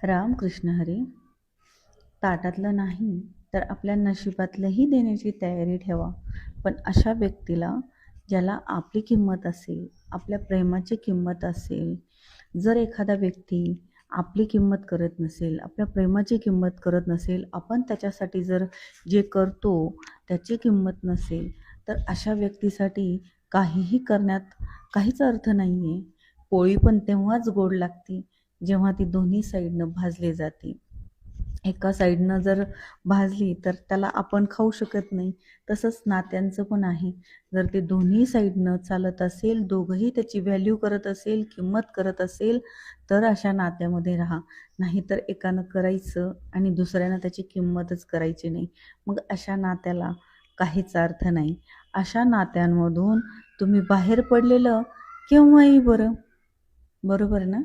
रामकृष्ण हरी. ताटातलं नाही तर आपल्या नशिबातलंही देण्याची तयारी ठेवा. पण अशा व्यक्तीला ज्याला आपली किंमत असेल, आपल्या प्रेमाची किंमत असेल. जर एखादा व्यक्ती आपली किंमत करत नसेल, आपल्या प्रेमाची किंमत करत नसेल, आपण त्याच्यासाठी जर जे करतो त्याची किंमत नसेल, तर अशा व्यक्तीसाठी काहीही करण्यात काहीच अर्थ नाही आहे. पोळी पण तेव्हाच गोड लागते जेव्हा ती दोन्ही साईडनं भाजली जाते. एका साईडनं जर भाजली तर त्याला आपण खाऊ शकत नाही. तसंच नात्यांचं पण आहे. जर ते दोन्ही साईडनं चालत असेल, दोघंही त्याची व्हॅल्यू करत असेल, किंमत करत असेल, तर अशा नात्यामध्ये राहा. नाहीतर एकानं करायचं आणि दुसऱ्यानं त्याची किंमतच करायची नाही. मग अशा नात्याला काहीच अर्थ नाही. अशा नात्यांमधून तुम्ही बाहेर पडलेलं केव्हाही बरं. बरोबर ना?